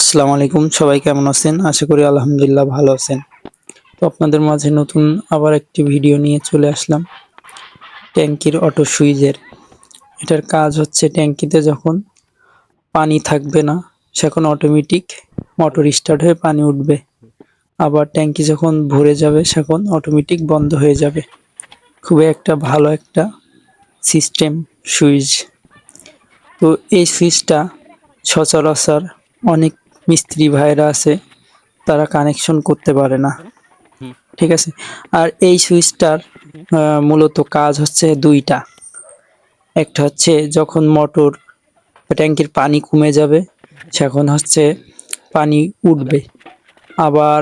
আসসালামু আলাইকুম, সবাই কেমন আছেন? আশা করি আলহামদুলিল্লাহ ভালো আছেন। তো আপনাদের মাঝে নতুন আবার একটি ভিডিও নিয়ে চলে আসলাম ট্যাঙ্কির অটো সুইচের। এটার কাজ হচ্ছে ট্যাঙ্কিতে যখন পানি থাকবে না তখন অটোমেটিক মোটর স্টার্ট হয়ে পানি উঠবে। আবার ট্যাঙ্কি যখন ভরে যাবে তখন অটোমেটিক বন্ধ হয়ে যাবে। খুবই একটা ভালো একটা সিস্টেম সুইচ। তো এই সুইচটা সচরাচর অনেক মিস্ত্রি ভাইরা আছে, তারা কানেকশন করতে পারে না। ঠিক আছে। আর এই সুইচটার মূলত কাজ হচ্ছে দুইটা। একটা হচ্ছে যখন মোটর ট্যাঙ্কির পানি কমে যাবে তখন হচ্ছে পানি উঠবে। আবার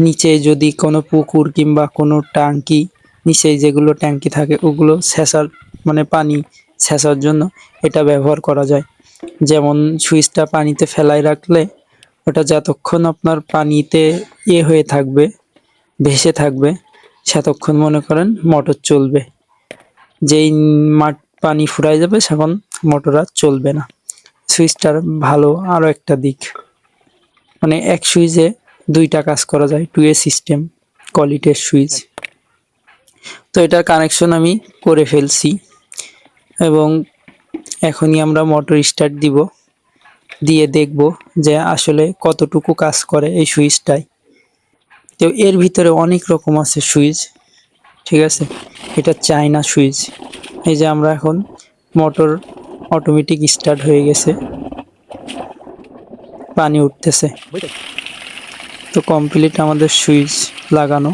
নিচে যদি কোনো পুকুর কিংবা কোনো ট্যাঙ্কি, নিচে যেগুলো ট্যাঙ্কি থাকে ওগুলো সেচার মানে পানি সেচার জন্য এটা ব্যবহার করা যায়। যেমন সুইচটা পানিতে ফেলায় রাখলে ওটা যতক্ষণ আপনার পানিতে হয়ে থাকবে, ভেসে থাকবে, সেতক্ষণ মনে করেন মোটর চলবে। যেই পানি ফুরাই যাবে তখন মোটর আর চলবে না। সুইচটার ভালো আরো একটা দিক, মানে এক সুইচে দুইটা কাজ করা যায়, টু এ সিস্টেম কোয়ালিটির সুইচ। তো এটার কানেকশন আমি করে ফেলছি এবং এখনই আমরা মোটর স্টার্ট দিব, দিয়ে দেখব যে আসলে কতটুকু কাজ করে এই সুইচটাই। তো এর ভিতরে অনেক রকম আছে সুইচ, ঠিক আছে। এটা চায়না সুইচ। এই যে আমরা এখন মোটর অটোমেটিক স্টার্ট হয়ে গেছে, পানি উঠতেছে। তো কমপ্লিট আমাদের সুইচ লাগানো।